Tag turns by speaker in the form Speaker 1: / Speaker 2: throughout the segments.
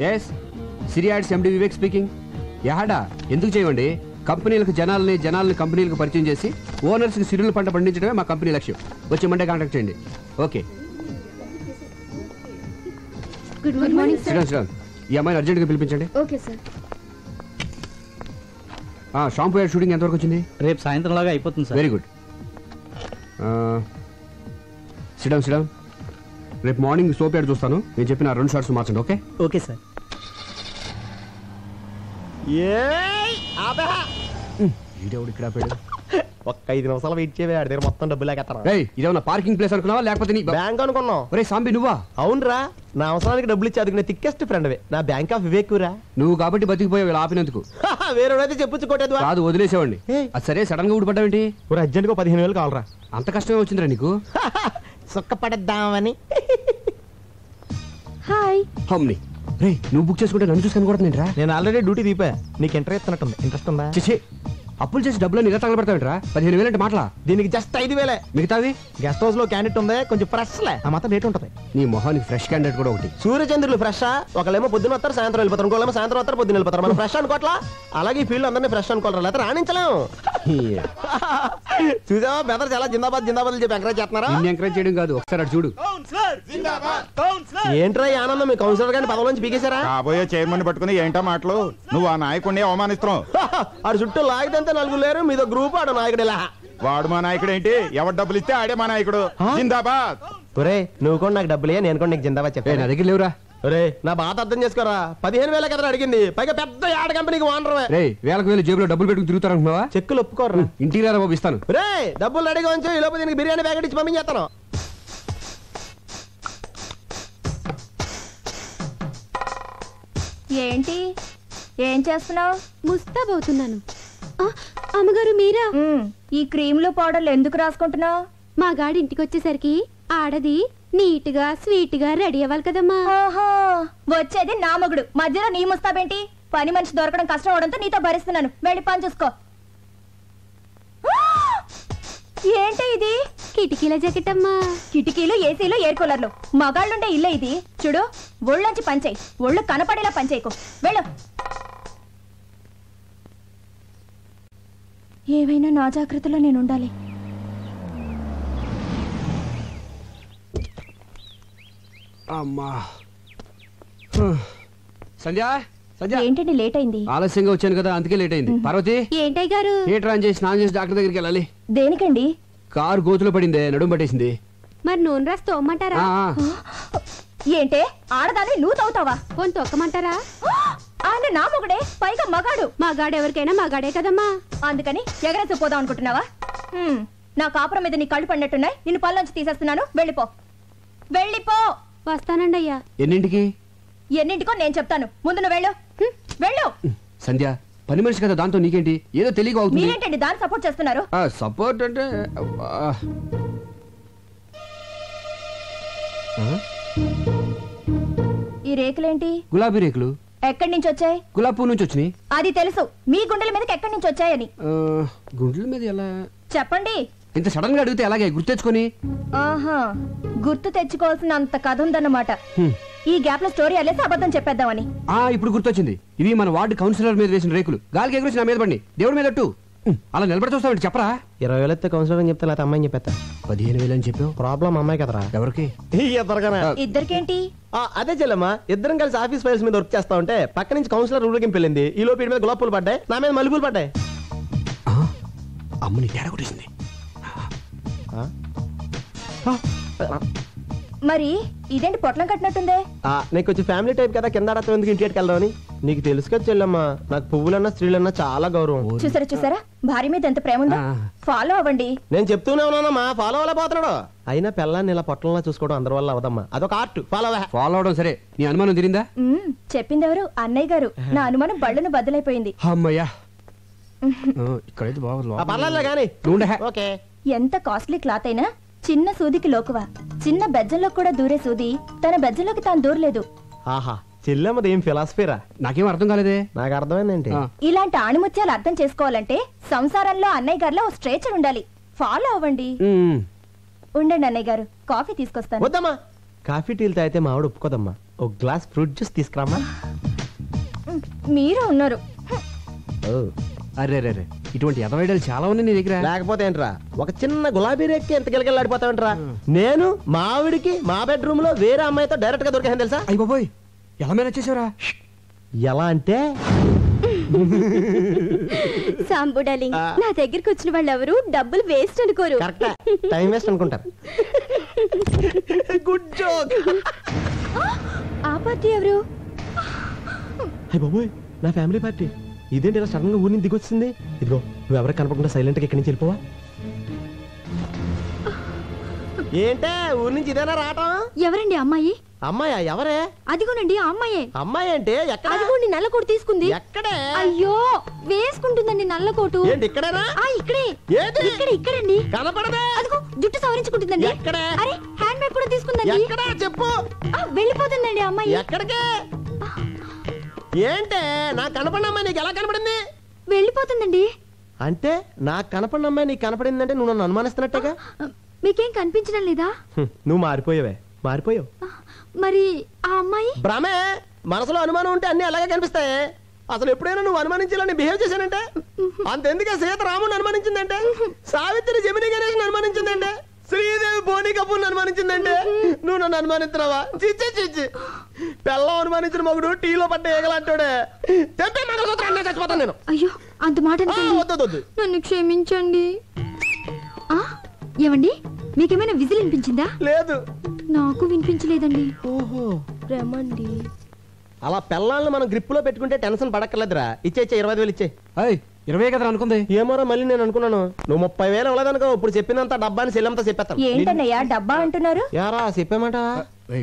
Speaker 1: Yes సిరి ads MD Vivek speaking. యాడా ఎందుకు చేయండి? కంపెనీలకు జనాలని కంపెనీలకు పరిచయం చేసి ఓనర్స్కి సిరుల పంట పండించడమే మా కంపెనీ లక్ష్యం. వచ్చే మండే కాంటాక్ట్ చేయండి. ఓకే.
Speaker 2: Good morning sir.
Speaker 1: ఈ అమ్మాయిని అర్జెంట్గా పిలిపించండి.
Speaker 2: Okay sir.
Speaker 1: Shampoo ad shooting ఎంతవరకు వచ్చింది?
Speaker 3: రేపు సాయంత్రం లాగా అయిపోతుంది సార్.
Speaker 1: Very good. సిడమ్ రేపు మార్నింగ్ సోప్ యాడ్ చూస్తాను. నేను చెప్పిన 2 షార్ట్స్ మార్చండి. Okay
Speaker 3: okay sir.
Speaker 1: ఈడెవడు ఇక్కడ ఆపాడు?
Speaker 4: ఒక్క 5 నిమిషాలు వెయిట్ చేయవే, ఆడి దగ్గర మొత్తం డబ్బులు లేకెత్తాను.
Speaker 1: ఇదేమన్నా పార్కింగ్ ప్లేస్ అనుకున్నావా లేకపోతే నీ
Speaker 4: బ్యాంక్ అనుకున్నావు?
Speaker 1: ఒరే సాంబి నువ్వా?
Speaker 4: అవునరా, నా అవసరానికి డబ్బులు ఇచ్చి అదుకునే థిక్కెస్ట్ ఫ్రెండ్ నా బ్యాంక్ ఆఫ్ వివేక్ రా.
Speaker 1: నువ్వు కాబట్టి బతికిపోయావు ఇలా ఆపినందుకు.
Speaker 4: వేరేడైతే చెప్పుచ్చుకోటేది
Speaker 1: కాదు, వదిలేసేవాడిని. అది సరే, సడన్ గా ఊడిపడ్డావేంటి?
Speaker 4: అర్జెంట్ గా 15,000 కావాలరా.
Speaker 1: అంత కష్టమే వచ్చిందిరా నీకు?
Speaker 4: సుఖపడద్దామని.
Speaker 2: హాయ్.
Speaker 1: హమ్ని రే, నువ్వు బుక్ చేసుకుంటే నన్ను చూసుకొని కొడుతుందేంట్రా?
Speaker 4: నేను ఆల్రెడీ డ్యూటీ దీపా. నీకు ఇంట్రెస్ట్ ఇస్తున్నట్టుంది. ఇంట్రెస్ట్ ఉందా?
Speaker 1: చేసే అప్పులు చేసి డబ్బులు ఇలా తగలబెడతావేంట్రా? 15,000 అంటే మాటలా?
Speaker 4: దీనికి జస్ట్ 5,000.
Speaker 1: మిగతావి
Speaker 4: గెస్ట్ హౌస్ లో క్యాండిడేట్ ఉంది, కొంచెం ఫ్రెష్ లే, ఆ మాత్రం రేట్ ఉంటుంది.
Speaker 1: నీ మొహానికి ఫ్రెష్ క్యాండిడేట్ కూడా ఒకటి.
Speaker 4: సూర్యచంద్రులు ఫ్రెష్. ఒకళ్ళేమో పొద్దున వస్తారు, సాయంత్రం వెళ్ళిపోతారు. ఇంకోళ్ళేమో సాయంత్రం వస్తారు, పొద్దున వెళ్ళిపోతారు. మనం ఫ్రెష్ అనుకోవట్లా? అలాగే ఈ ఫీల్డ్ అందరినీ ఫ్రెష్ అనుకోవాలి, లేకపోతే రాణించలేము. చూసావా బెదర్ చాలా జిందాబాద్ జిందాబాద్ చెప్పి ఎంకరేజ్ చేస్తున్నారా?
Speaker 1: ఎంకరేజ్ చేయడం కాదు, ఒకసారి అటు చూడు.
Speaker 4: ఏంట్రా ఈ ఆనందం? మీ కౌన్సిలర్ గారిని పదవిలోంచి పీకేశారా?
Speaker 5: కాబోయే చైర్మన్ పట్టుకుని ఏంటో మాటలు? నువ్వు ఆ నాయకుడిని అవమానిస్తున్నావు.
Speaker 4: ఆడు చుట్టూ లాగితే 4 లేరు, మీదో గ్రూప్. ఆడు నాయకుడు ఇలా.
Speaker 5: వాడు మా నాయకుడు ఏంటి? ఎవరు డబ్బులు ఇస్తే ఆడే మా నాయకుడు. జిందాబాద్.
Speaker 4: ఒరే నువ్వు కూడా నాకు డబ్బులే, నేను కూడా నీకు జిందాబాద్ చెప్పాను.
Speaker 1: నా దగ్గర లేవురా.
Speaker 4: ఒరే నా బాధ అర్థం చేసుకోరా. 15,000 కదా అడిగింది, పైగా పెద్ద యాడ్ కంపెనీకి ఓనర్.
Speaker 1: రే, వేలకు వేలు జేబులో డబ్బులు పెట్టుకుని తిరుగుతారనుకున్నావా?
Speaker 4: చెక్కులు ఒప్పుకోర్రా.
Speaker 1: ఇంటికి రారా బాబు, ఇస్తాను.
Speaker 4: రే డబ్బులు రెడీగా ఉంచు, ఈ లోపు దీనికి బిర్యానీ ప్యాకెట్ ఇచ్చి పంపించేస్తాను.
Speaker 2: ఏంటి ఏం చేస్తున్నావు?
Speaker 6: ముస్తాబవుతున్నాను. అమ్మగారు మీరా?
Speaker 2: ఈ క్రీములు పౌడర్లు ఎందుకు రాసుకుంటున్నావు?
Speaker 6: మా గాడి ఇంటికి వచ్చేసరికి ఆడది నీట్ గా స్వీట్ గా రెడీ అవ్వాలి కదమ్మా.
Speaker 2: వచ్చేది నా మొగుడు, మధ్యలో నీ ముస్తాబేంటి? పని మనిషి దొరకడం కష్టం అవడంతో నీతో భరిస్తున్నాను. వెళ్ళి పని చూసుకో. ఏంటి ఇది?
Speaker 6: కిటికీల జాకెట్ అమ్మా.
Speaker 2: కిటికీలు, ఏసీలు, ఎయిర్ కూలర్లు, మగాళ్ళుండే ఇల్లే ఇది. చూడు, ఒళ్ళొంచి పనిచేయి, ఒళ్ళు కనపడేలా పనిచేయకు. వెళ్ళు. ఏవైనా నా జాగ్రత్తలో నేను ఉండాలి.
Speaker 1: అమ్మా సంధ్య, సంధ్య
Speaker 2: ఏంటండి లేట్ అయింది?
Speaker 1: ఆలస్యంగా వచ్చాను కదా, అందుకే లేట్ అయింది. పార్వతి,
Speaker 6: ఏంటయ్య గారు?
Speaker 1: హీటర్ ఆన్ చేసి స్నానం చేసి డాక్టర్ దగ్గరికి వెళ్ళాలి.
Speaker 2: దేనికండి?
Speaker 1: కారు గోతులో పడిందే, నడుము పట్టేసింది.
Speaker 6: మరి నూనె రాసి తోమ్మంటారా?
Speaker 2: ఏంటే ఆడదాన్ని నువ్వు తవ్వుతావా?
Speaker 6: పోని తొక్కమంటారా?
Speaker 2: ఆయన నా మొగుడే, పైగా మగాడు.
Speaker 6: మగాడు ఎవరికైనా మగాడే కదమ్మా.
Speaker 2: అందుకని ఎగరేసిపోదాం అనుకుంటున్నావా? నా కాపురం మీద నీ కళ్ళు పడినట్టున్నాయి. నిన్ను పళ్ళొంచి తీసేస్తున్నాను. వెళ్ళిపో, వెళ్ళిపో.
Speaker 6: వస్తానండి అయ్యా.
Speaker 1: ఎన్నింటికి?
Speaker 2: ఎన్నింటికో నేను చెప్తాను, ముందు నువ్వు వెళ్ళు. వెళ్ళు.
Speaker 1: సంధ్య, పని మనిషి కదా, దాంతో నీకేంటి? ఏదో తెలియక అవుతుంది.
Speaker 2: మీరేంటండి దాన్ని సపోర్ట్ చేస్తున్నారు?
Speaker 1: సపోర్ట్ అంటే
Speaker 2: ఈ రేకులేంటి?
Speaker 1: గులాబీ రేకులు.
Speaker 2: ఎక్కడి నుంచి వచ్చాయి?
Speaker 1: గులాబీ పువ్వు నుంచి వచ్చినాయి.
Speaker 2: అది తెలుసు, మీ గుండెల మీదకి ఎక్కడి నుంచి వచ్చాయని.
Speaker 1: గుండెల మీద ఎలా
Speaker 2: చెప్పండి.
Speaker 1: ఇంత సడన్ గా అడిగితే అలాగే గుర్తెచ్చుకొని.
Speaker 2: ఆహా, గుర్తు తెచ్చుకోవాల్సిన అంత కథ ఉందన్నమాట. ఈ గ్యాప్ లో స్టోరీ అల్లేసి అబద్ధం చెప్పేద్దామని.
Speaker 1: ఇప్పుడు గుర్తొచ్చింది. ఇవి మన వార్డు కౌన్సిలర్ మీద వేసిన రేకులు. గాలికి ఎగురేసి నా మీద పడి దేవుడి మీద అలా నిలబడి చూస్తావు. చెప్పరా?
Speaker 4: 20,000 ఎత్తే కౌన్సిలర్ అని చెప్తే లేకపోతే అమ్మాయిని చెప్పేస్తా.
Speaker 1: 15,000 అని చెప్పావు.
Speaker 4: ప్రాబ్లం అమ్మాయి కదరా.
Speaker 1: ఎవరికి?
Speaker 2: ఇద్దరికేంటి?
Speaker 4: అదే చెల్లమ్మా, ఇద్దరం కలిసి ఆఫీస్ ఫైల్స్ మీద వర్క్ చేస్తా ఉంటే పక్క నుంచి కౌన్సిలర్ ఊరికి వెళ్ళింది. ఈ లోపు మీద గులాబ్ పూలు పడ్డాయి, నా మీద మల్లెపూలు పడ్డాయి.
Speaker 1: అమ్మని తేడా కొట్టేసింది.
Speaker 2: మరి ఇదేంటి పొట్లం కట్టినట్టుందే?
Speaker 4: నీకు వచ్చి ఫ్యామిలీ టైప్ కదా, కింద ఆడతాం ఎందుకు ఇంటికి వెళ్దామని. నీకు తెలుసు కదా చెల్లమ్మా, నాకు పువ్వులన్నా స్త్రీలన్నా చాలా గౌరవం.
Speaker 2: చూసారా భార్య మీద ఎంత ప్రేమ ఉందో. ఫాలో అవ్వండి.
Speaker 4: నేను చెప్తూనే ఉన్నానమ్మా, ఫాలో అవ్వలేకపోతున్నాడు. అయినా పిల్లాన్ని ఇలా పొట్టంలా చూసుకోవడం అందరి వల్ల అవదమ్మా, అదొక ఆర్ట్.
Speaker 1: ఫాలో అవడం సరే, నీ అనుమానం తిరిందా?
Speaker 2: చెప్పింది ఎవరు? అన్నయ్య గారు. నా అనుమానం బళ్ళను బద్దలైపోయింది.
Speaker 1: అమ్మయ్యా, ఇక్కడైతే
Speaker 4: పర్లేదు కానీ. ఓకే.
Speaker 2: ఎంత కాస్ట్లీ క్లాత్ అయినా చిన్న సూదికి లోకువా. చిన్న బెజ్జంలో కూడా దూరే సూది తన బెజ్జంలోకి తాను దూరలేదు.
Speaker 4: ఆహా, చెల్లెమ్మది ఏం ఫిలాసఫీరా?
Speaker 1: నాకేం అర్థం కాలేదే.
Speaker 4: నాకు అర్థమైందేంటి?
Speaker 2: ఇలాంటి ఆణిముత్యాలు అర్థం చేసుకోవాలంటే సంసారంలో అన్నయ్య గారిలో ఓ స్ట్రేచర్ ఉండాలి. ఫాలో అవ్వండి. ఉండండి అన్నయ్య గారు, కాఫీ తీసుకొస్తాను.
Speaker 4: వద్దమ్మా, కాఫీ టీలు తాగితే మావిడ ఒప్పుకోదమ్మా. ఒక గ్లాస్ ఫ్రూట్ జ్యూస్ తీసుకురామ్మా.
Speaker 2: మీరు ఉన్నారు.
Speaker 1: అరే రే రే, ఇటువంటి ఎదవైడలు చాలా ఉన్నాయి నీ దగ్గర.
Speaker 4: లేకపోతే ఏంట్రా, ఒక చిన్న గులాబీ రేక్కి ఎంత గిలగిలాడిపోతావంట్రా. నేను మా ఆవిడికి మా బెడ్రూమ్ లో వేరే అమ్మాయితో డైరెక్ట్ గా దొరికాను తెలుసా.
Speaker 1: అయ్య బాబోయ్, ఎలా మేనేజ్ చేసావురా?
Speaker 4: ఎలా అంటే
Speaker 6: సాంబు డార్లింగ్, నా దగ్గరికి వచ్చిన వాళ్ళు ఎవరు డబ్బులు వేస్ట్ అనుకోరు.
Speaker 4: కరెక్ట్, టైం వేస్ట్ అనుకుంటారు. Good joke.
Speaker 6: ఆ పార్టీ ఎవరు?
Speaker 4: అయ్య బాబోయ్, నా ఫ్యామిలీ పార్టీ. ఇదేంటి ఇలా సడన్ గా ఊరిని దిగొచ్చింది. ఇదిగో నువ్వు ఎవరికి కనపడకుండా సైలెంట్ గా ఇక్కడి నుంచి వెళ్ళిపోవా. ఏంటే ఊరి నుంచి ఇదేనా రావటం?
Speaker 6: ఎవరండి అమ్మాయి?
Speaker 4: అమ్మాయా? ఎవరే?
Speaker 6: అదిగోనండి ఆ అమ్మాయే.
Speaker 4: అమ్మాయి అంటే ఎక్కడ?
Speaker 6: అదిగోండి నల్ల కోటు తీసుకుంది.
Speaker 4: ఎక్కడే?
Speaker 6: అయ్యో, వేసుకుంటుందండి నల్ల కోటు.
Speaker 4: ఏంటి ఇక్కడేనా?
Speaker 6: ఇక్కడే.
Speaker 4: ఏది?
Speaker 6: ఇక్కడండి.
Speaker 4: కనపడదే.
Speaker 6: అదిగో జుట్టు సవరించుకుంటుందండి.
Speaker 4: ఎక్కడే?
Speaker 6: అరే, హ్యాండ్ బ్యాగ్ కూడా తీసుకుందండి.
Speaker 4: ఎక్కడా చెప్పు.
Speaker 6: వెళ్ళిపోతుందండి ఆ అమ్మాయి.
Speaker 4: ఎక్కడికి? ఏంటే నాకు కనపడిన అమ్మాయి నీకు ఎలా కనపడింది?
Speaker 6: వెళ్ళిపోతుందండి.
Speaker 4: అంటే నాకు కనపడిన అమ్మాయి నీకు కనపడిందంటే నువ్వు నన్ను అనుమానిస్తున్నట్టేగా.
Speaker 6: మీకేం కనిపించడం లేదా?
Speaker 4: నువ్వు మారిపోయావే, మారిపోయావు.
Speaker 6: మరి ఆ అమ్మాయి?
Speaker 4: భ్రమే. మనసులో అనుమానం ఉంటే అన్ని అలాగే కనిపిస్తాయి. అసలు ఎప్పుడైనా నువ్వు అనుమానించాలని బిహేవ్ చేశానంటే అంతెందుకే సీత రాముని అనుమానించిందంటే, సావిత్రి జమిని గణేష్ అనుమానించిందంటే, శ్రీదేవి బోని కపూర్ అనుమానించిందంటే నువ్వు నన్ను అనుమానిస్తున్నావా? చిచ్చి చిచ్చి, పెళ్ళం అనుమానించిన మగుడు టీలో పడ్డ ఏగలంటాడే. తెప్పే మంగళసూత్రం చచ్చిపోతాను నేను.
Speaker 6: అయ్యో, అంత మాట అనకండి.
Speaker 4: వద్దు.
Speaker 6: నన్ను క్షమించండి. ఏమండి, మీకేమైనా విజిల్ వినిపించిందా?
Speaker 4: లేదు.
Speaker 6: నాకు వినిపించలేదండి.
Speaker 4: ఓహో,
Speaker 6: రమండి.
Speaker 4: అలా పెళ్ళాలను మనం గ్రిప్ లో పెట్టుకుంటే టెన్షన్ పడక్కర్లేదురా. ఇచ్చే 25,000 ఇచ్చే.
Speaker 1: 20 కదా అనుకుంది.
Speaker 4: ఏమోరా, మళ్ళీ నేను అనుకున్నాను నువ్వు 30,000 ఇవ్వలేదనుకో. ఇప్పుడు చెప్పినంత డబ్బాని సెల్లంతా చెప్పేస్తాను.
Speaker 2: ఏంటన్నయ్యా డబ్బా అంటున్నారు?
Speaker 4: యారా చెప్పామాట.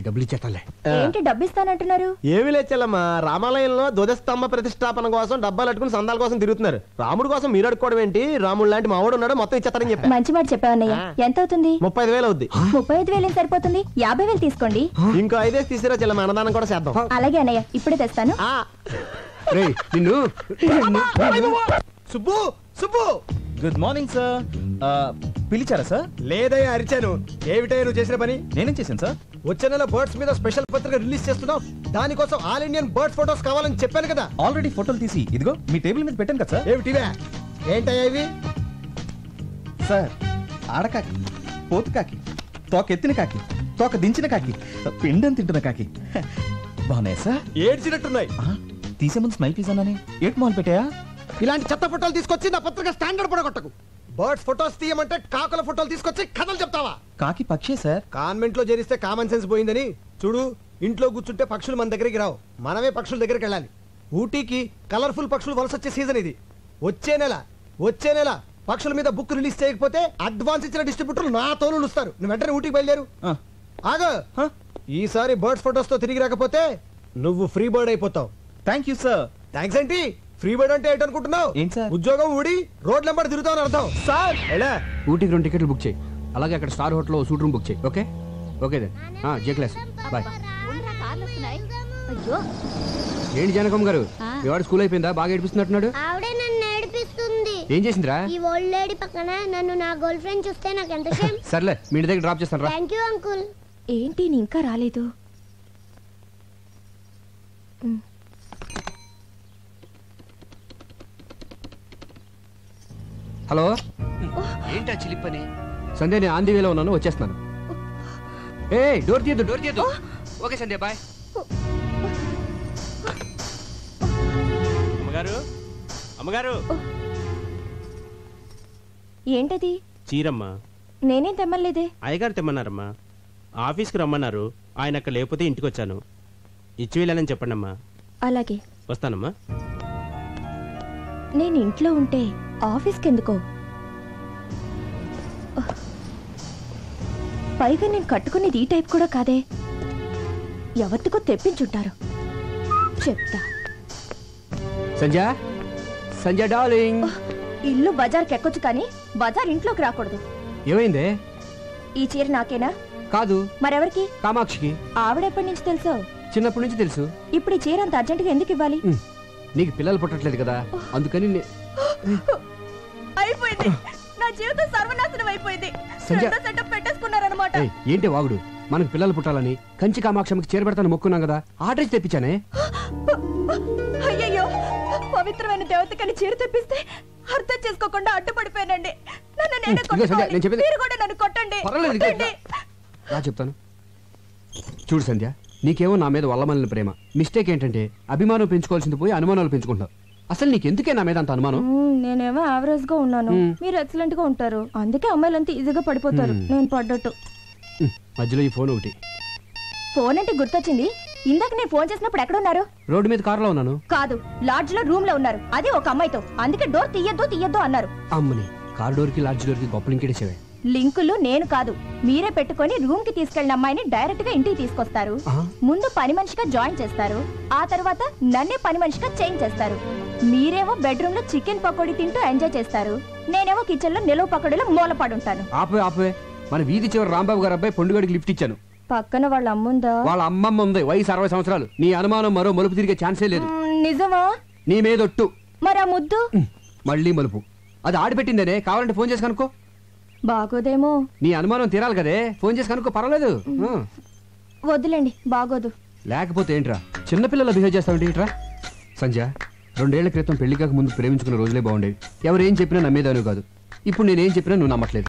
Speaker 1: డబ్బులు ఇచ్చేస్తాలే.
Speaker 2: ఏంటి డబ్బిస్తానంటున్నారు?
Speaker 4: ఏమి లేచెల్లమ్మా, రామాలయంలో ధ్వజస్తంభ ప్రతిష్టాపన కోసం డబ్బాలు అట్టుకుని సందాల కోసం తిరుగుతున్నారు. రాముడు కోసం మీరు అడుకోవడం ఏంటి? రాముడు లాంటి మావాడు ఉన్నాడు, మొత్తం ఇచ్చేస్తారని చెప్పా.
Speaker 2: మంచి మాట చెప్పావన్నయ్య. ఎంత అవుతుంది?
Speaker 4: 35,000 అవుద్ది.
Speaker 2: 35,000 ఏం సరిపోతుంది? 50,000 తీసుకోండి.
Speaker 4: ఇంకో 5 తీసిరా చెల్లమ్మ, అన్నదానం కూడా చేద్దాం.
Speaker 2: అలాగే అన్నయ్య, ఇప్పుడే తెస్తాను.
Speaker 1: రేయ్, నిన్ను
Speaker 3: Subbu Subbu.
Speaker 5: Good morning sir. పిలిచారా సార్?
Speaker 3: లేదయ్యా, అరిచాను. ఏమిటయ్యా నువ్వు చేసిన పని?
Speaker 5: నేనేం చేశాను సార్?
Speaker 3: వచ్చే నెల బర్డ్స్ మీద స్పెషల్ పత్రిక రిలీజ్ చేస్తున్నావు. దానికోసం ఆల్ ఇండియన్ బర్డ్ ఫోటోస్ కావాలని చెప్పాను కదా.
Speaker 5: ఆల్రెడీ ఫోటోలు తీసి ఇదిగో మీ టేబుల్ మీద పెట్టాను కదా సార్.
Speaker 3: ఏమిటివే? ఏంటయ్యా ఇవి?
Speaker 5: సార్, ఆడకాకి, పోతు కాకి, తోక ఎత్తిన కాకి, తోక దించిన కాకి, పిండం తింటున్న కాకి బాగున్నాయి సార్.
Speaker 3: ఏడ్చినట్టున్నాయి.
Speaker 5: తీసే ముందు స్మైల్ ప్లీజ్ అన్నానే. ఏట్ మాల్ పెట్టాయా?
Speaker 3: ఇలాంటి చెత్త ఫోటోలు తీసుకొచ్చి నా పత్రిక స్టాండర్డ్ పడగొట్టకు. బర్డ్స్ ఫోటోస్ తీయమంటే కాకుల ఫోటోలు తీసుకొచ్చి కథలు చెప్తావా?
Speaker 5: కాకి పక్షే సార్.
Speaker 3: కాన్వెంట్ లో చేరిస్తే కామన్ సెన్స్ పోయిందని చూడు. ఇంట్లో కూర్చుంటే పక్షులు మన దగ్గరికి రావు, మనమే పక్షుల దగ్గరికి వెళ్ళాలి. ఊటీకి కలర్ఫుల్ పక్షులు వలస వచ్చే సీజన్ ఇది. వచ్చే నెల పక్షుల మీద బుక్ రిలీజ్ చేయకపోతే అడ్వాన్స్ ఇచ్చిన డిస్ట్రిబ్యూటర్లు నా తోలు ఇస్తారు. నువ్వు వెంటనే ఊటీకి బయలుదేరు. ఆగో, ఈసారి బర్డ్స్ ఫోటోస్ తో తిరిగి రాకపోతే నువ్వు ఫ్రీ బర్డ్ అయిపోతావు.
Speaker 5: Thank you sir.
Speaker 3: థ్యాంక్స్ ఏంటి? ఫ్రీ బర్డ్ అంటే ఏంటనుకుంటున్నావు?
Speaker 5: ఏంటి సార్?
Speaker 3: ఉద్యోగం ఊడి రోడ్ నెంబర్ తిరుగుతావు అని అర్థం.
Speaker 5: సార్
Speaker 3: ఎలా?
Speaker 1: ఊటీకి 2 టికెట్లు బుక్ చేయి. అలాగే అక్కడ స్టార్ హోటల్లో సూట్ రూమ్ బుక్ చేయి. Okay okay then. జే క్లాస్ బాయ్.
Speaker 2: అయ్యో,
Speaker 1: ఏంటి జానకమ్మ గారు, మీ వాడు స్కూల్ అయిపోయిందా? బాగా ఏడిపిస్తున్నట్టున్నాడు.
Speaker 7: ఆవిడే నన్ను ఏడిపిస్తుంది.
Speaker 1: ఏం చేసిందిరా?
Speaker 7: ఈ ఓల్డ్ లేడీ పక్కన నన్ను నా గర్ల్ ఫ్రెండ్ చూస్తే నాకు ఎంత షేమ్.
Speaker 1: సర్లే, మీ ఇంటి దగ్గర డ్రాప్ చేస్తాను రా.
Speaker 7: Thank you uncle.
Speaker 2: ఏంటి నీ ఇంకా రాలేదు?
Speaker 1: హలో, ఏంటా చిలిపని? సంధ్య, నేను ఆంధీ వేలో ఉన్నాను, వచ్చేస్తున్నాను. ఏ డోర్ తీయద్దు. ఓకే సంధ్య, బాయ్.
Speaker 8: అమ్మగారు,
Speaker 2: ఏంటది?
Speaker 8: చీరమ్మా.
Speaker 2: నేనేం తెమ్మలేదే.
Speaker 8: అయ్యగారు తెమ్మన్నారమ్మా. ఆఫీస్కి రమ్మన్నారు, ఆయన అక్కడ లేకపోతే ఇంటికి వచ్చాను. ఇచ్చి వెళ్ళానని చెప్పండమ్మా.
Speaker 2: అలాగే
Speaker 8: వస్తానమ్మా.
Speaker 2: నేను ఇంట్లో ఉంటే ఆఫీస్కి ఎందుకో? పైగా నేను కట్టుకునేది ఈ టైప్ కూడా కాదే. ఎవరికో తెప్పించుంటారు, చెప్తా.
Speaker 1: సంజయ్ డార్లింగ్.
Speaker 2: ఇల్లు బజార్కి ఎక్కొచ్చు కానీ బజార్ ఇంట్లోకి రాకూడదు.
Speaker 1: ఏమైందే?
Speaker 2: ఈ చీర నాకేనా?
Speaker 1: కాదు,
Speaker 2: మరెవరికి?
Speaker 1: కామాక్షికి.
Speaker 2: ఆవిడెప్పటి నుంచి తెలుసో?
Speaker 1: చిన్నప్పటి నుంచి తెలుసు.
Speaker 2: ఇప్పుడు ఈ చీర అంత అర్జెంటుగా ఎందుకు ఇవ్వాలి?
Speaker 1: నీకు పిల్లలు పుట్టట్లేదు కదా, అందుకని
Speaker 2: అయిపోయింది, నా జీవితం సర్వనాశనం అయిపోయింది. సెటప్ పెట్టేసుకున్నారన్నమాట.
Speaker 1: ఏంటి వాగుడు? మనకు పిల్లలు పుట్టాలని కంచి కామాక్షమికి చీర పెడతాను మొక్కున్నాం కదా, ఆర్డర్ తెప్పించానే.
Speaker 2: అయ్యయ్యో, పవిత్రమైన దేవతకని చీర తెప్పిస్తే అర్థం చేసుకోకుండా అడ్డుపడిపోయానండి. నన్ను నేనే
Speaker 1: ఇదిగో సంధ్య,
Speaker 2: కొట్టుకోవాలి.
Speaker 1: నేను చెప్పేది-
Speaker 2: మీరు కూడా నన్ను కొట్టండి.
Speaker 1: పర్వాలేదు, ఇదిగో
Speaker 2: కొట్టండి.
Speaker 1: రా చెప్తాను. చూడు సంధ్య, నీకేమో నా మీద వల్లమల్లిన ప్రేమ. మిస్టేక్ ఏంటంటే అభిమానం పెంచుకోవాల్సింది పోయి అనుమానాలు పెంచుకుంటావు. అసలు నీకెందుకే నా మీద అంత అనుమానం?
Speaker 2: నేనేమో యావరేజ్ గా ఉన్నాను, మీరు ఎక్సలెంట్ గా ఉంటారు. అందుకే అమ్మాయిలంతా ఈజీగా పడిపోతారు. నేను పడ్డట్టు.
Speaker 1: మధ్యలో ఈ ఫోన్ ఒకటి.
Speaker 2: ఫోన్ అంటే గుర్తొచ్చింది. ఇందాక నేను ఫోన్ చేసినప్పుడు ఎక్కడున్నారు?
Speaker 1: రోడ్డు మీద కారులో ఉన్నాను.
Speaker 2: కాదు, లాడ్జ్ లో రూమ్ లో ఉన్నారు. అది ఒక అమ్మాయితో. అందుకే డోర్ తీయద్దు అన్నారు.
Speaker 1: అమ్మని కార్ డోర్కి లాడ్జ్ డోర్కి గొప్ప లింకేసేవే.
Speaker 2: లింకులు నేను కాదు, మీరే పెట్టుకొని రూమ్ కి తీసుకెళ్లిన అమ్మాయిని డైరెక్ట్ గా ఇంటికి తీసుకొస్తారు. ముందు పని మనిషిగా జాయిన్ చేస్తారు. ఆ తర్వాత నన్నే పని మనిషిగా చేంజ్ చేస్తారు. మీరేమో బెడ్రూమ్ లో చికెన్ పకోడీ తింటూ ఎంజాయ్ చేస్తారు. నేనేమో కిచెన్ లో నిలువ పకోడీలో మూలపడుంటాను.
Speaker 1: ఆపే మన వీధి చివరి రాంబాబు గారు అబ్బాయి పొండుగడికి లిఫ్ట్ ఇచ్చాను.
Speaker 2: పక్కన వాళ్ళ అమ్ముందా?
Speaker 1: వాళ్ళ అమ్మమ్మ ఉంది, వయసు 60 సంవత్సరాలు. నీ అనుమానం మరో మలుపు తిరిగే ఛాన్సే లేదు.
Speaker 2: నిజమా?
Speaker 1: నీ మీదొట్టు.
Speaker 2: మరి ఆ ముద్దు?
Speaker 1: మళ్ళీ మలుపు. అది ఆడిపెట్టిందనే, కావాలంటే ఫోన్ చేసి కనుక్కో.
Speaker 2: బాగోదేమో.
Speaker 1: నీ అనుమానం తీరాలి కదే, ఫోన్ చేసి కనుక్కో, పర్వాలేదు.
Speaker 2: వద్దులేండి, బాగోదు.
Speaker 1: లేకపోతే ఏంట్రా చిన్నపిల్లలు బిహేవ్ చేస్తావంటే ఏంట్రా? సంధ్య, 2 ఏళ్ల క్రితం పెళ్లి కాక ముందు ప్రేమించుకున్న రోజులే బాగుండేవి. ఎవరేం చెప్పినా నమ్మేదాను కాదు. ఇప్పుడు నేనేం చెప్పినా నువ్వు నమ్మట్లేదు.